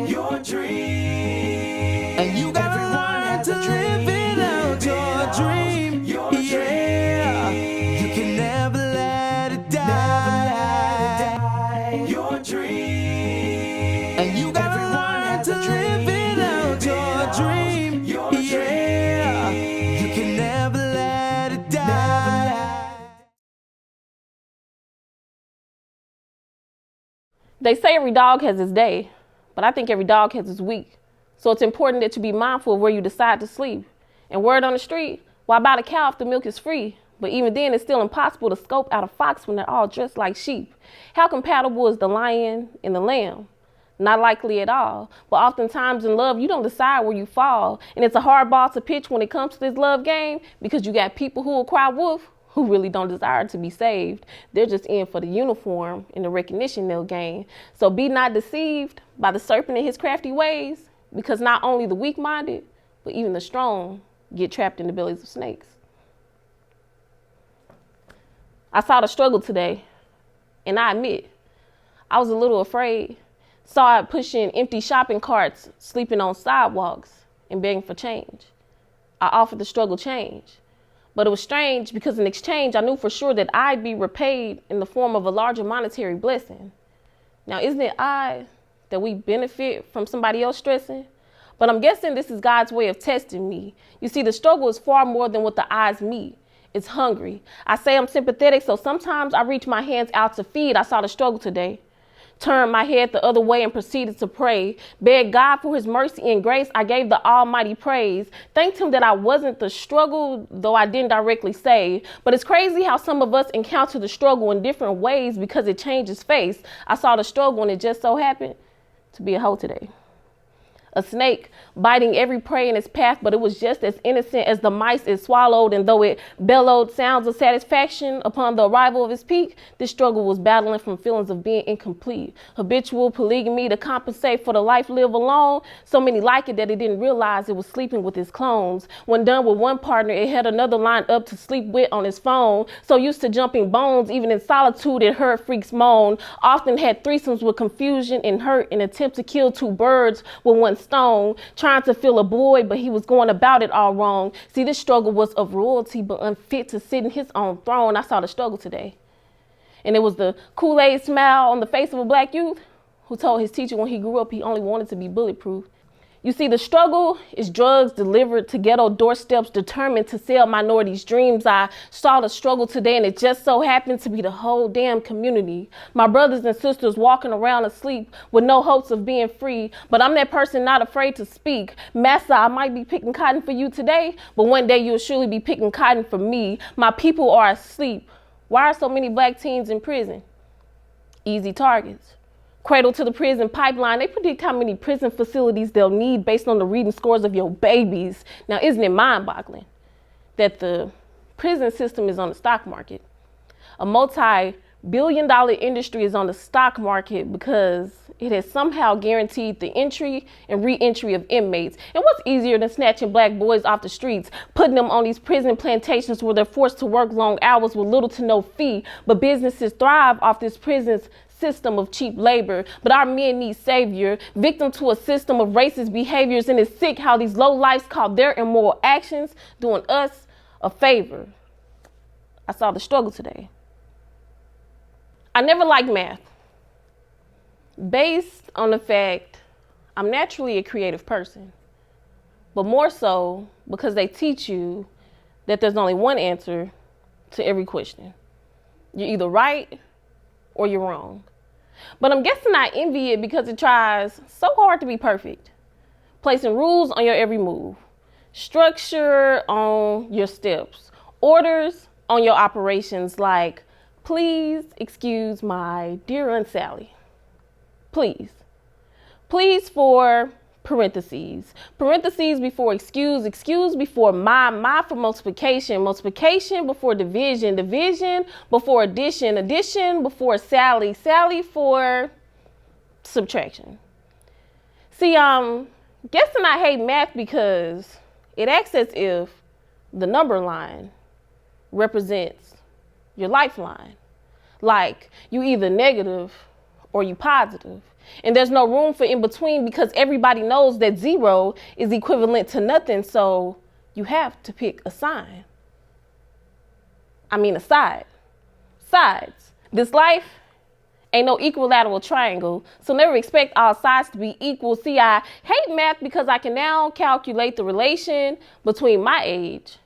Your dream, and you gotta learn to live it out. Your dream, yeah, you can never let it die. Your dream, and you gotta learn to live it out. Your dream, yeah, you can never let it die. They say every dog has its day, but I think every dog has its week. So it's important that you be mindful of where you decide to sleep. And word on the street, why buy the cow if the milk is free? But even then, it's still impossible to scope out a fox when they're all dressed like sheep. How compatible is the lion and the lamb? Not likely at all. But oftentimes in love, you don't decide where you fall. And it's a hard ball to pitch when it comes to this love game, because you got people who will cry wolf who really don't desire to be saved. They're just in for the uniform and the recognition they'll gain. So be not deceived by the serpent and his crafty ways, because not only the weak-minded, but even the strong get trapped in the bellies of snakes. I saw the struggle today, and I admit, I was a little afraid. Saw it pushing empty shopping carts, sleeping on sidewalks, and begging for change. I offered the struggle change. But it was strange because in exchange, I knew for sure that I'd be repaid in the form of a larger monetary blessing. Now, isn't it odd that we benefit from somebody else stressing? But I'm guessing this is God's way of testing me. You see, the struggle is far more than what the eyes meet. It's hungry. I say I'm sympathetic, so sometimes I reach my hands out to feed. I saw the struggle today. Turned my head the other way and proceeded to pray. Begged God for his mercy and grace. I gave the Almighty praise. Thanked him that I wasn't the struggle, though I didn't directly say. But it's crazy how some of us encounter the struggle in different ways because it changes face. I saw the struggle and it just so happened to be a hoe today. A snake biting every prey in its path, but it was just as innocent as the mice it swallowed, and though it bellowed sounds of satisfaction upon the arrival of its peak, this struggle was battling from feelings of being incomplete. Habitual polygamy to compensate for the life lived alone. So many like it that it didn't realize it was sleeping with its clones. When done with one partner, it had another lined up to sleep with on its phone. So used to jumping bones, even in solitude, it heard freaks moan. Often had threesomes with confusion and hurt in attempt to kill two birds with one stone, trying to fill a void, but he was going about it all wrong. See, this struggle was of royalty, but unfit to sit in his own throne. I saw the struggle today. And it was the Kool-Aid smile on the face of a black youth who told his teacher when he grew up he only wanted to be bulletproof. You see, the struggle is drugs delivered to ghetto doorsteps determined to sell minorities' dreams. I saw the struggle today, and it just so happened to be the whole damn community. My brothers and sisters walking around asleep with no hopes of being free. But I'm that person not afraid to speak. Massa, I might be picking cotton for you today, but one day you'll surely be picking cotton for me. My people are asleep. Why are so many black teens in prison? Easy targets. Cradle to the prison pipeline, they predict how many prison facilities they'll need based on the reading scores of your babies. Now, isn't it mind-boggling that the prison system is on the stock market? A multi-billion-dollar industry is on the stock market because it has somehow guaranteed the entry and re-entry of inmates. And what's easier than snatching black boys off the streets, putting them on these prison plantations where they're forced to work long hours with little to no fee? But businesses thrive off this prison's system of cheap labor. But our men need savior, victim to a system of racist behaviors, and it's sick how these low lives call their immoral actions doing us a favor. I saw the struggle today. I never liked math, based on the fact I'm naturally a creative person, but more so because they teach you that there's only one answer to every question. You're either right or you're wrong. But I'm guessing I envy it because it tries so hard to be perfect, placing rules on your every move, structure on your steps, orders on your operations, like, please excuse my dear Aunt Sally. Please. Please for parentheses before excuse before my for multiplication before division before addition before Sally for subtraction. See, guessing I hate math because it acts as if the number line represents your lifeline. Like you either negative or you positive. And there's no room for in between because everybody knows that 0 is equivalent to nothing. So you have to pick a sign. A side. Sides. This life ain't no equilateral triangle, so never expect all sides to be equal. See, I hate math because I can now calculate the relation between my age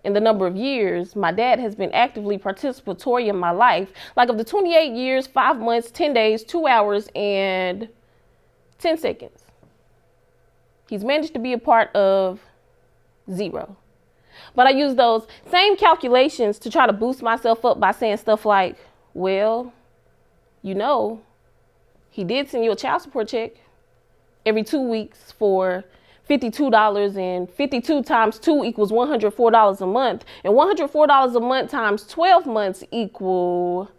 and the number of years my dad has been actively participatory in my life. Like of the 28 years, 5 months, 10 days, 2 hours, and 10 seconds, he's managed to be a part of 0. But I use those same calculations to try to boost myself up by saying stuff like, well, you know, he did send you a child support check every 2 weeks for $52, and 52 times 2 equals $104 a month. And $104 a month times 12 months equal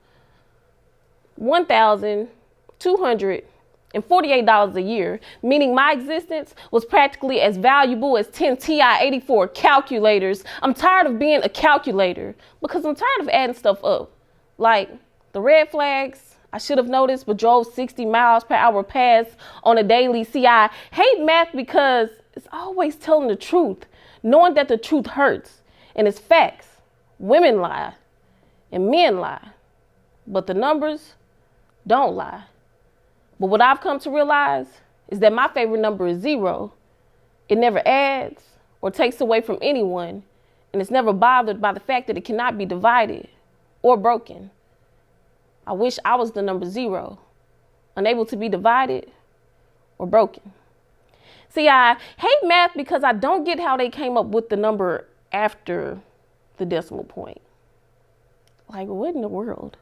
$1,248 a year, meaning my existence was practically as valuable as 10 TI-84 calculators. I'm tired of being a calculator because I'm tired of adding stuff up. Like the red flags I should have noticed but drove 60 miles per hour past on a daily. See, I hate math because it's always telling the truth, knowing that the truth hurts. And it's facts. Women lie and men lie, but the numbers don't lie. But what I've come to realize is that my favorite number is 0. It never adds or takes away from anyone, and it's never bothered by the fact that it cannot be divided or broken. I wish I was the number 0, unable to be divided or broken. See, I hate math because I don't get how they came up with the number after the decimal point. Like, what in the world?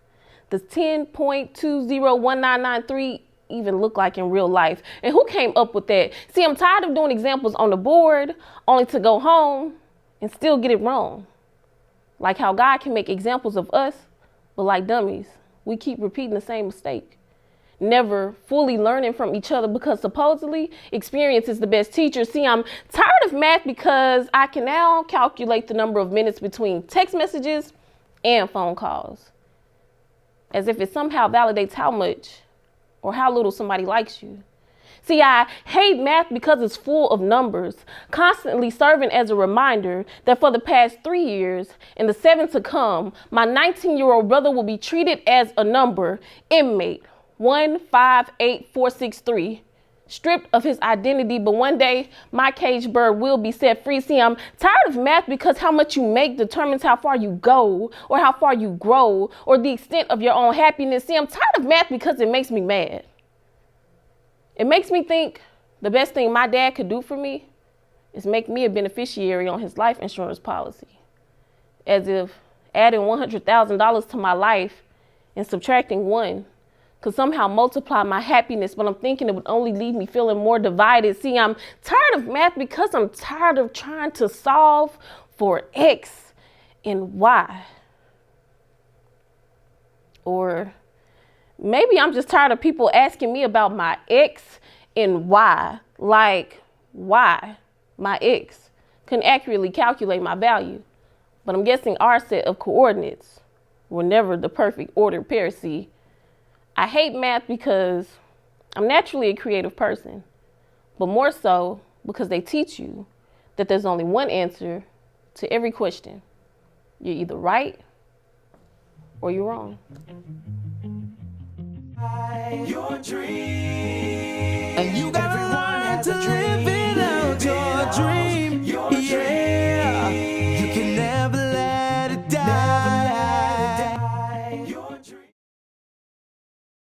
Does 10.201993 even look like in real life? And who came up with that? See, I'm tired of doing examples on the board only to go home and still get it wrong. Like how God can make examples of us, but like dummies, we keep repeating the same mistake, never fully learning from each other because supposedly experience is the best teacher. See, I'm tired of math because I can now calculate the number of minutes between text messages and phone calls, as if it somehow validates how much or how little somebody likes you. See, I hate math because it's full of numbers, constantly serving as a reminder that for the past 3 years and the 7 to come, my 19-year-old brother will be treated as a number, inmate 158463, stripped of his identity, but one day my caged bird will be set free. See, I'm tired of math because how much you make determines how far you go or how far you grow or the extent of your own happiness. See, I'm tired of math because it makes me mad. It makes me think the best thing my dad could do for me is make me a beneficiary on his life insurance policy. As if adding $100,000 to my life and subtracting 1 could somehow multiply my happiness, but I'm thinking it would only leave me feeling more divided. See, I'm tired of math because I'm tired of trying to solve for X and Y. Or maybe I'm just tired of people asking me about my X and Y. Like, why my X couldn't accurately calculate my value. But I'm guessing our set of coordinates were never the perfect ordered pair. See, I hate math because I'm naturally a creative person, but more so because they teach you that there's only one answer to every question. You're either right or you're wrong. Your dream, and you got everyone